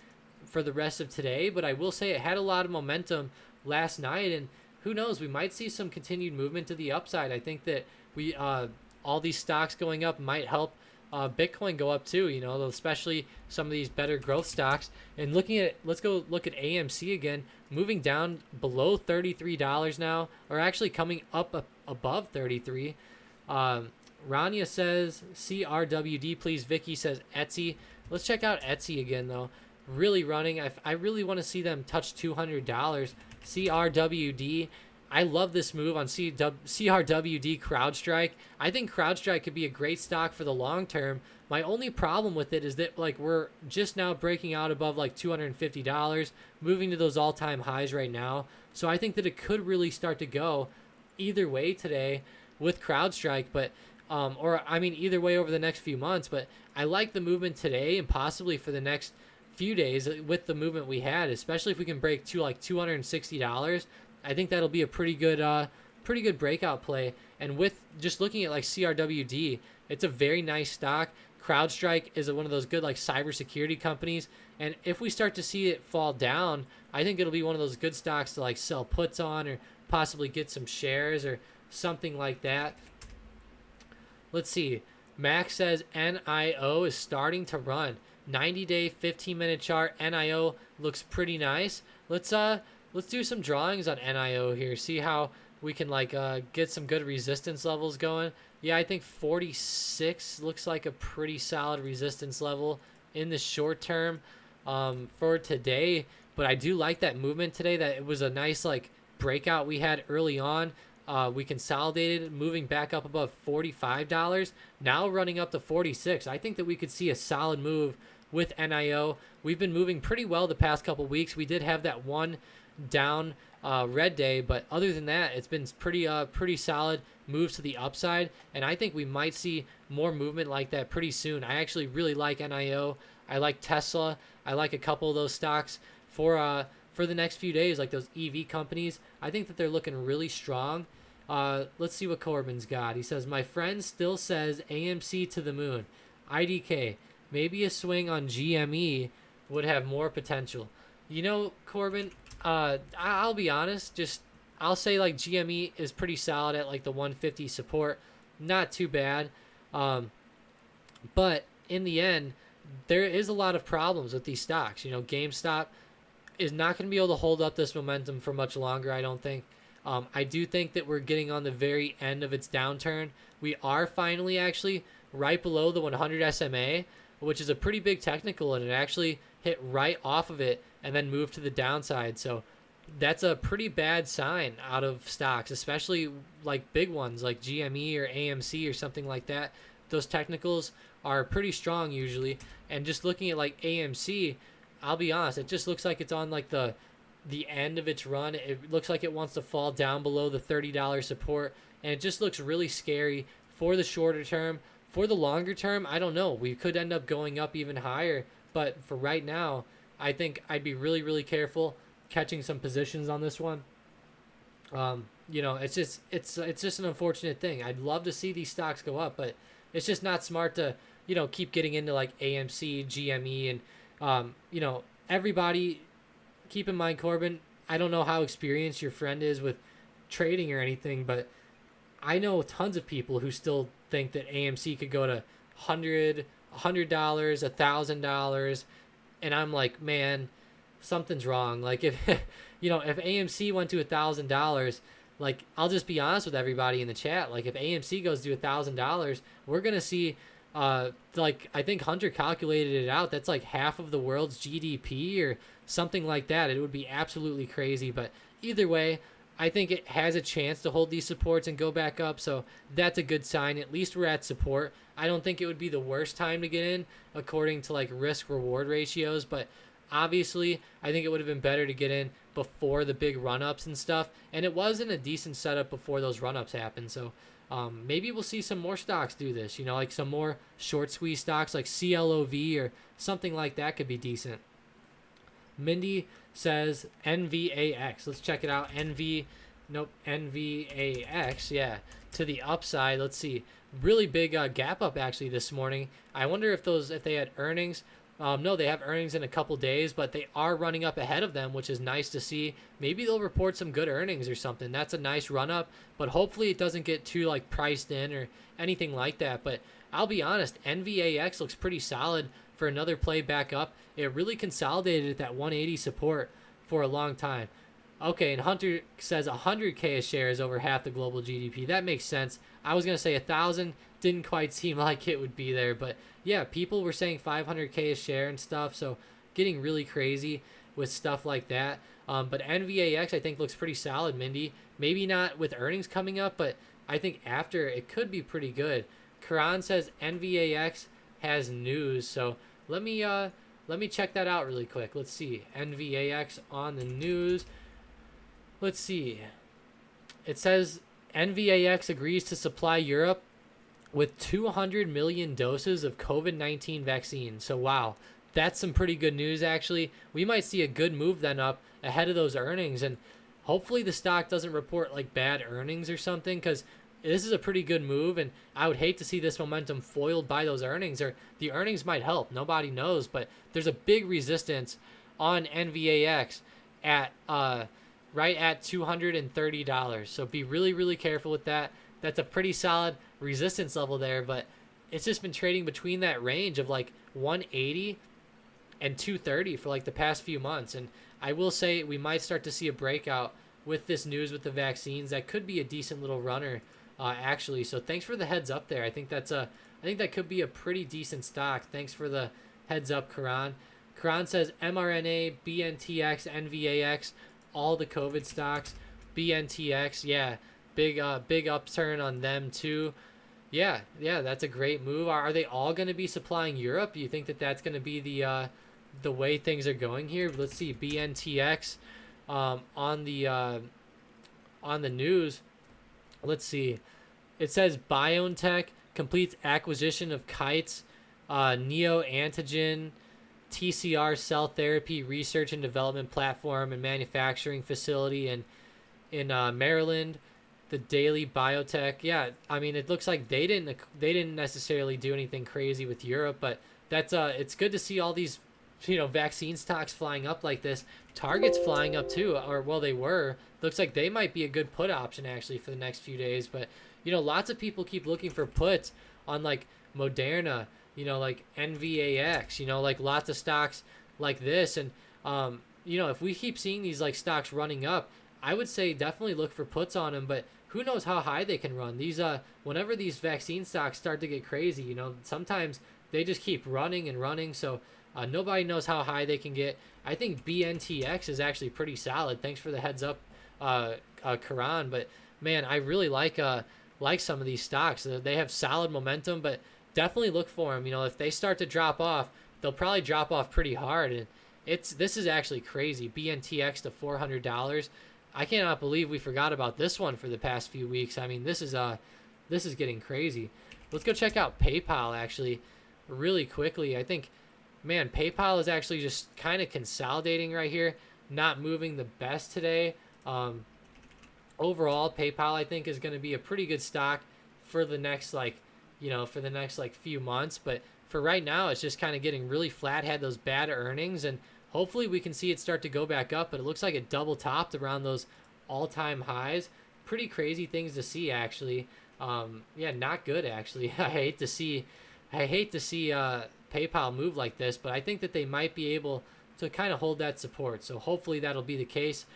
for the rest of today, but I will say it had a lot of momentum last night, and who knows, we might see some continued movement to the upside. I think that we all these stocks going up might help Bitcoin go up too, especially some of these better growth stocks. And let's go look at AMC again, moving down below $33 now, or actually coming up above 33. Rania says CRWD, please. Vicky says Etsy. Let's check out Etsy again though. Really running. I really want to see them touch $200. CRWD. I love this move on CRWD CrowdStrike. I think CrowdStrike could be a great stock for the long term. My only problem with it is that we're just now breaking out above $250, moving to those all-time highs right now. So I think that it could really start to go either way today with CrowdStrike, but either way over the next few months. But I like the movement today and possibly for the next few days with the movement we had, especially if we can break to $260. I think that'll be a pretty good breakout play. And with just looking at CRWD, it's a very nice stock. CrowdStrike is one of those good cybersecurity companies, and if we start to see it fall down, I think it'll be one of those good stocks to sell puts on or possibly get some shares or something like that. Let's see. Max says NIO is starting to run. 90-day, 15-minute chart. NIO looks pretty nice. Let's do some drawings on NIO here. See how we can get some good resistance levels going. Yeah, I think 46 looks like a pretty solid resistance level in the short term for today. But I do like that movement today. That it was a nice breakout we had early on. We consolidated, moving back up above $45, now running up to 46. I think that we could see a solid move with NIO. We've been moving pretty well the past couple weeks. We did have that one down red day, but other than that, it's been pretty solid moves to the upside, and I think we might see more movement like that pretty soon. I actually really like NIO. I like Tesla. I like a couple of those stocks for the next few days, like those EV companies. I think that they're looking really strong. Let's see what Corbin's got. He says, my friend still says AMC to the moon. IDK, maybe a swing on GME would have more potential. Corbin, I'll be honest, I'll say GME is pretty solid at the 150 support. Not too bad. But in the end, there is a lot of problems with these stocks. GameStop is not going to be able to hold up this momentum for much longer, I don't think. I do think that we're getting on the very end of its downturn. We are finally actually right below the 100 SMA, which is a pretty big technical, and it actually hit right off of it and then moved to the downside. So that's a pretty bad sign out of stocks, especially big ones like GME or AMC or something like that. Those technicals are pretty strong usually. And just looking at AMC, I'll be honest, it just looks like it's on the end of its run. It looks like it wants to fall down below the $30 support, and it just looks really scary for the shorter term. For the longer term, I don't know. We could end up going up even higher, but for right now, I think I'd be really, really careful catching some positions on this one. It's just an unfortunate thing. I'd love to see these stocks go up, but it's just not smart to keep getting into AMC, GME, and everybody. Keep in mind, Corbin, I don't know how experienced your friend is with trading or anything, but I know tons of people who still think that AMC could go to $100, $1,000, and I'm like, man, something's wrong. If if AMC went to $1,000, I'll just be honest with everybody in the chat. If AMC goes to $1,000, we're gonna see I think Hunter calculated it out. That's half of the world's GDP or something like that. It would be absolutely crazy. But either way, I think it has a chance to hold these supports and go back up. So that's a good sign. At least we're at support. I don't think it would be the worst time to get in according to like risk reward ratios, but obviously I think it would have been better to get in before the big run-ups and stuff. And it was in a decent setup before those run-ups happened. So maybe we'll see some more stocks do this, you know, like some more short squeeze stocks like CLOV or something like that could be decent. Mindy says NVAX. Let's check it out. NVAX. Yeah, to the upside. Let's see. Really big gap up actually this morning. I wonder if they had earnings. No, they have earnings in a couple days, but they are running up ahead of them, which is nice to see. Maybe they'll report some good earnings or something. That's a nice run up, but hopefully it doesn't get too like priced in or anything like that. But I'll be honest, NVAX looks pretty solid for another play back up. It really consolidated at that 180 support for a long time. Okay, and Hunter says 100K a share is over half the global GDP. That makes sense. I was going to say 1,000. Didn't quite seem like it would be there. But yeah, people were saying 500K a share and stuff. So getting really crazy with stuff like that. But NVAX I think looks pretty solid, Mindy. Maybe not with earnings coming up, but I think after it could be pretty good. Karan says NVAX has news. So let me check that out really quick. Let's see. NVAX on the news. Let's see. It says NVAX agrees to supply Europe with 200 million doses of COVID-19 vaccine. So wow, that's some pretty good news actually. We might see a good move then up ahead of those earnings, and hopefully the stock doesn't report like bad earnings or something, because this is a pretty good move, and I would hate to see this momentum foiled by those earnings, or the earnings might help. Nobody knows, but there's a big resistance on NVAX at right at $230. So be really, really careful with that. That's a pretty solid resistance level there, but it's just been trading between that range of like 180 and 230 for like the past few months. And I will say we might start to see a breakout with this news with the vaccines. That could be a decent little runner actually. So thanks for the heads up there. I think that could be a pretty decent stock. Thanks for the heads up, Karan. Karan says mRNA, BNTX, NVAX, all the COVID stocks. BNTX, yeah, big upturn on them too. Yeah, that's a great move. Are they all going to be supplying Europe? Do you think that that's going to be the way things are going here? Let's see. BNTX on the news. Let's see. It says BioNTech completes acquisition of Kite's neoantigen TCR cell therapy research and development platform and manufacturing facility in Maryland. The Daily Biotech, yeah. I mean, it looks like they didn't necessarily do anything crazy with Europe, but that's it's good to see all these, vaccine stocks flying up like this. Target's flying up too, or well, they were. Looks like they might be a good put option actually for the next few days. But lots of people keep looking for puts on like Moderna, like NVAX, like lots of stocks like this, and if we keep seeing these like stocks running up, I would say definitely look for puts on them, but who knows how high they can run. These whenever these vaccine stocks start to get crazy, sometimes they just keep running and running. So nobody knows how high they can get. I think BNTX is actually pretty solid. Thanks for the heads up, Karan. But man, I really like some of these stocks. They have solid momentum, but definitely look for them. If they start to drop off, they'll probably drop off pretty hard. And this is actually crazy. BNTX to $400. I cannot believe we forgot about this one for the past few weeks. I mean, this is getting crazy. Let's go check out PayPal actually really quickly. I think, man, PayPal is actually just kind of consolidating right here, not moving the best today. Overall, PayPal I think is going to be a pretty good stock for the next few months, but for right now it's just kind of getting really flat, had those bad earnings, and hopefully we can see it start to go back up, but it looks like it double topped around those all-time highs. Pretty crazy things to see actually. Yeah, not good actually. I hate to see PayPal move like this, but I think that they might be able to kind of hold that support. So hopefully that'll be the case.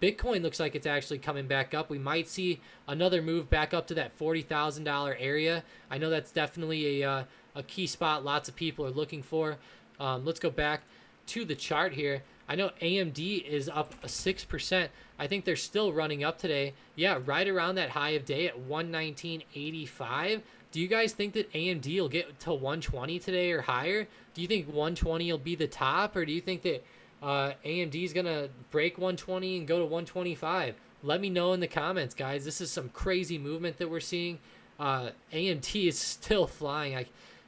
Bitcoin looks like it's actually coming back up. We might see another move back up to that $40,000 area. I know that's definitely a key spot lots of people are looking for. Let's go back to the chart here. I know AMD is up 6%. I think they're still running up today. Yeah, right around that high of day at 119.85. Do you guys think that AMD will get to 120 today or higher? Do you think 120 will be the top, or do you think that AMD is going to break 120 and go to 125? Let me know in the comments, guys. This is some crazy movement that we're seeing. AMD is still flying.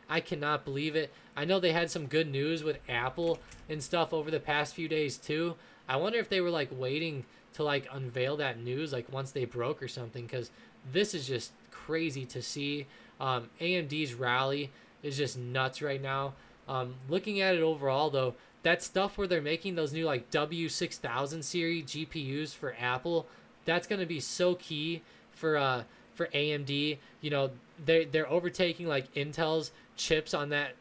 I cannot believe it. I know they had some good news with Apple and stuff over the past few days too. I wonder if they were like waiting to like unveil that news like once they broke or something, because this is just crazy to see. AMD's rally is just nuts right now. Looking at it overall though, that stuff where they're making those new like W6000 series GPUs for Apple, that's going to be so key for AMD. You know, they're overtaking like Intel's chips on that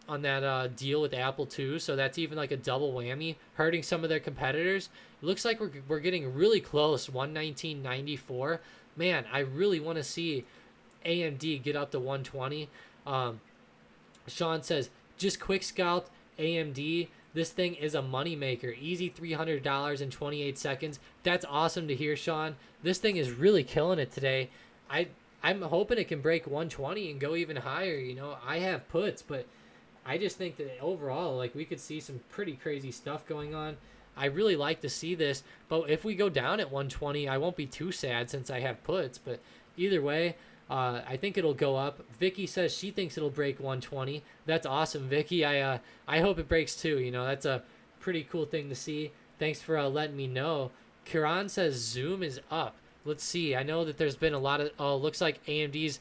deal with Apple too, so that's even like a double whammy, hurting some of their competitors. It looks like we're getting really close. 119.94. Man, I really want to see AMD get up to 120. Sean says, just quick scalp AMD. This thing is a moneymaker. Easy $300 in 28 seconds. That's awesome to hear, Sean. This thing is really killing it today. I'm hoping it can break 120 and go even higher. You know, I have puts, but I just think that overall, like, we could see some pretty crazy stuff going on. I really like to see this, but if we go down at 120, I won't be too sad since I have puts. But either way, I think it'll go up. Vicky says she thinks it'll break 120. That's awesome, Vicky. I hope it breaks too. You know, that's a pretty cool thing to see. Thanks for letting me know. Kiran says Zoom is up. Let's see. I know that there's been a lot of. Looks like AMD's.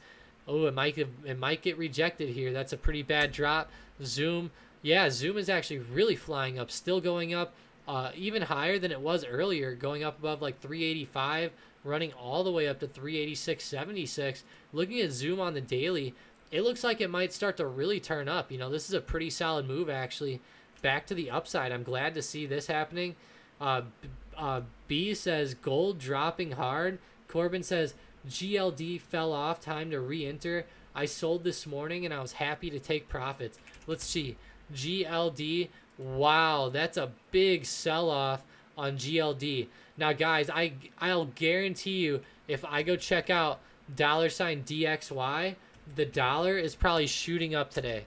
Oh, it might get rejected here. That's a pretty bad drop. Zoom. Yeah, Zoom is actually really flying up. Still going up. Even higher than it was earlier. Going up above like 385. Running all the way up to 386.76. Looking at Zoom on the daily, it looks like it might start to really turn up. You know, this is a pretty solid move actually. Back to the upside. I'm glad to see this happening. B says gold dropping hard. Corbin says GLD fell off. Time to re-enter. I sold this morning and I was happy to take profits. Let's see. GLD. Wow, that's a big sell-off on GLD. Now, guys, I'll guarantee you if I go check out $DXY, the dollar is probably shooting up today.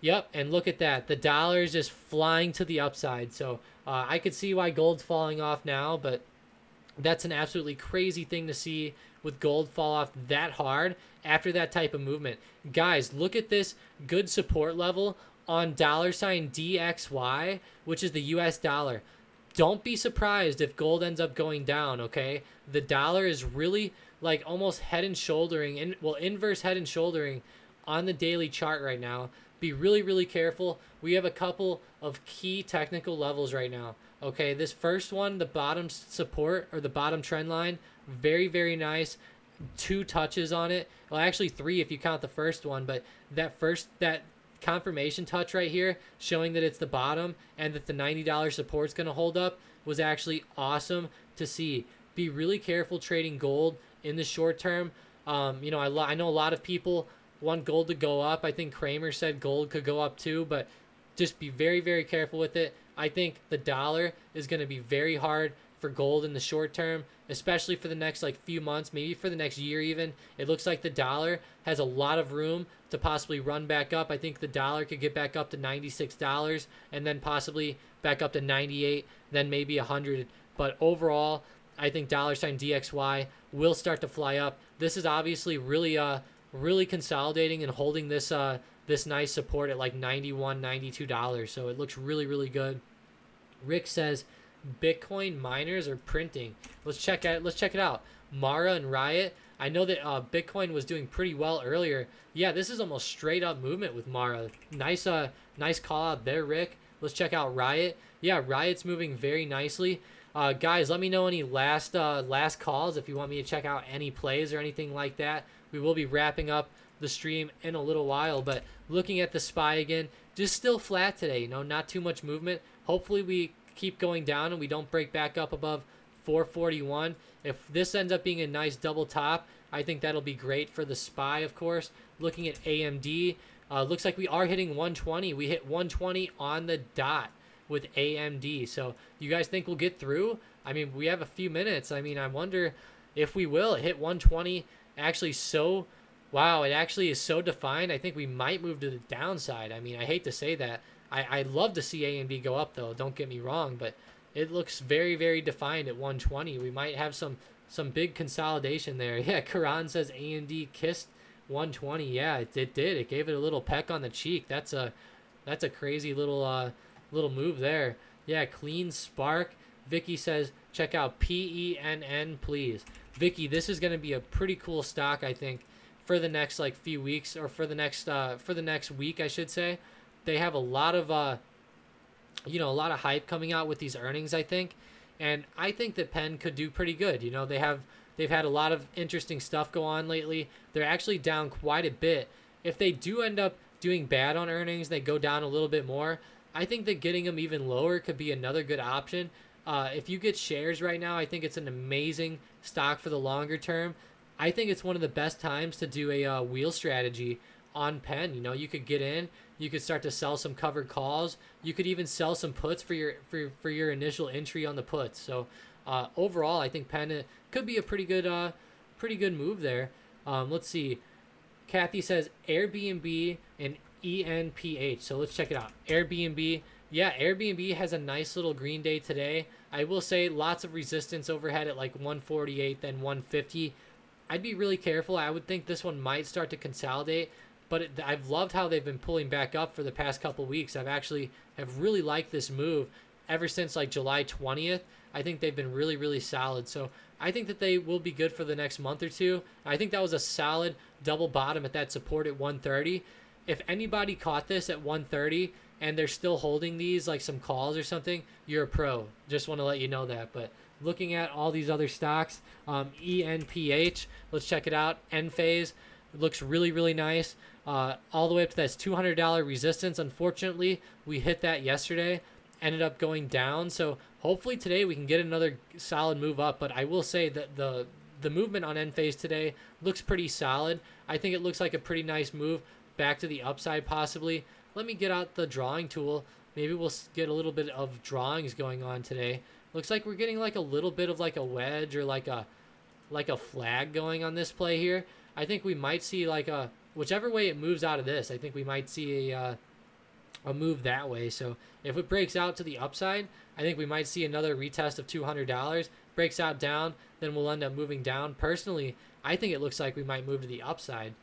Yep, and look at that. The dollar is just flying to the upside. So I could see why gold's falling off now, but that's an absolutely crazy thing to see with gold fall off that hard after that type of movement. Guys, look at this good support level on $DXY, which is the US dollar. Don't be surprised if gold ends up going down, okay? The dollar is really like almost head and shouldering, inverse head and shouldering on the daily chart right now. Be really, really careful. We have a couple of key technical levels right now, okay? This first one, the bottom support or the bottom trend line, very, very nice. 2 touches on it. Well, actually 3 if you count the first one, but that confirmation touch right here showing that it's the bottom and that the $90 support is going to hold up was actually awesome to see. Be really careful trading gold in the short term. You know, I know a lot of people want gold to go up. I think Kramer said gold could go up too, but just be very, very careful with it. I think the dollar is going to be very hard for gold in the short term, especially for the next like few months, maybe for the next year even. It looks like the dollar has a lot of room to possibly run back up. I think the dollar could get back up to $96 and then possibly back up to 98, then maybe 100. But overall, I think $DXY will start to fly up. This is obviously really consolidating and holding this this nice support at like $91, $92. So it looks really, really good. Rick says Bitcoin miners are printing. Let's check it out. Mara and Riot. I know that Bitcoin was doing pretty well earlier. Yeah, this is almost straight up movement with Mara. Nice call out there, Rick. Let's check out Riot. Yeah, Riot's moving very nicely. Guys, let me know any last calls if you want me to check out any plays or anything like that. We will be wrapping up the stream in a little while, but looking at the SPY again, just still flat today. You know, not too much movement. Hopefully we keep going down and we don't break back up above 441. If this ends up being a nice double top, I think that'll be great for the SPY, of course. Looking at AMD, looks like we are hitting 120. We hit 120 on the dot. with AMD. So you guys think we'll get through? I mean, we have a few minutes. I mean, I wonder if we will. It hit 120 actually so, wow, it actually is so defined. I think we might move to the downside. I mean, I hate to say that. I'd love to see AMD go up though, don't get me wrong, but it looks very, very defined at 120. We might have some big consolidation there. Yeah, Karan says AMD kissed 120. Yeah, it did. It gave it a little peck on the cheek. That's a crazy little move there. Yeah, clean spark. Vicky says check out PENN please. Vicky, this is going to be a pretty cool stock, I think, for the next like few weeks, or for the next week, I should say. They have a lot of a lot of hype coming out with these earnings, I think, and I think that Penn could do pretty good. You know, they've had a lot of interesting stuff go on lately. They're actually down quite a bit. If they do end up doing bad on earnings, they go down a little bit more. I think that getting them even lower could be another good option. If you get shares right now, I think it's an amazing stock for the longer term. I think it's one of the best times to do a wheel strategy on Penn. You know, you could get in, you could start to sell some covered calls. You could even sell some puts for your initial entry on the puts. So overall, I think Penn could be a pretty good move there. Let's see. Kathy says Airbnb and ENPH. So let's check it out. Airbnb. Yeah, Airbnb has a nice little green day today. I will say lots of resistance overhead at like 148, then 150. I'd be really careful. I would think this one might start to consolidate, but I've loved how they've been pulling back up for the past couple weeks. Have really liked this move ever since like July 20th. I think they've been really, really solid. So I think that they will be good for the next month or two. I think that was a solid double bottom at that support at 130. If anybody caught this at 130 and they're still holding these like some calls or something, you're a pro. Just want to let you know that. But looking at all these other stocks, ENPH, let's check it out. Enphase, it looks really, really nice. All the way up to that $200 resistance. Unfortunately, we hit that yesterday, ended up going down. So hopefully today we can get another solid move up. But I will say that the movement on Enphase today looks pretty solid. I think it looks like a pretty nice move back to the upside possibly. Let me get out the drawing tool. Maybe we'll get a little bit of drawings going on today. Looks like we're getting like a little bit of like a wedge or like a flag going on this play here. I think we might see like whichever way it moves out of this, I think we might see a move that way. So if it breaks out to the upside, I think we might see another retest of $200. Breaks out down, then we'll end up moving down. Personally, I think it looks like we might move to the upside.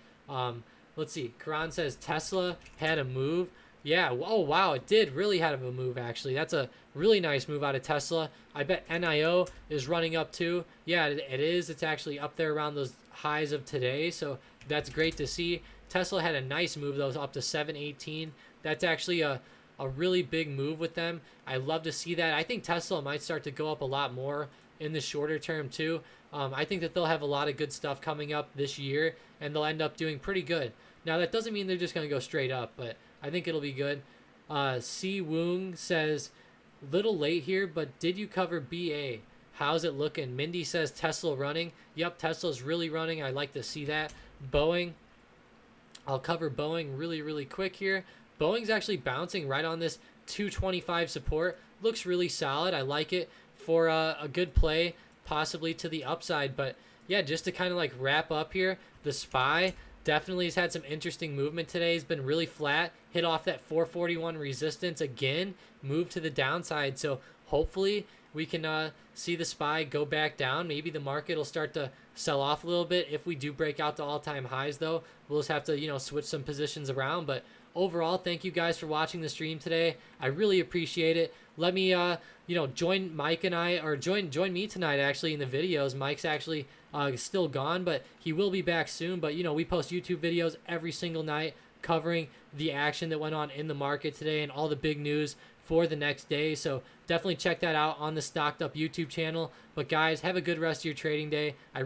Let's see. Karan says Tesla had a move. Yeah. Oh, wow. It did really have a move, actually. That's a really nice move out of Tesla. I bet NIO is running up too. Yeah, it is. It's actually up there around those highs of today. So that's great to see. Tesla had a nice move, though, up to 718. That's actually a really big move with them. I love to see that. I think Tesla might start to go up a lot more in the shorter term, too. I think that they'll have a lot of good stuff coming up this year, and they'll end up doing pretty good. Now, that doesn't mean they're just going to go straight up, but I think it'll be good. Si Woong says, little late here, but did you cover BA? How's it looking? Mindy says Tesla running. Yep, Tesla's really running. I like to see that. Boeing. I'll cover Boeing really, really quick here. Boeing's actually bouncing right on this 225 support. Looks really solid. I like it for a good play, possibly to the upside. But yeah, just to kind of like wrap up here, the SPY definitely has had some interesting movement today. It's been really flat, hit off that 441 resistance again, moved to the downside. So hopefully we can see the SPY go back down. Maybe the market will start to sell off a little bit. If we do break out to all-time highs, though, we'll just have to, switch some positions around. But overall, thank you guys for watching the stream today. I really appreciate it. Let me, join Mike and I, or join me tonight, actually, in the videos. Mike's actually still gone, but he will be back soon. But, we post YouTube videos every single night covering the action that went on in the market today and all the big news for the next day. So definitely check that out on the Stocked Up YouTube channel. But guys, have a good rest of your trading day.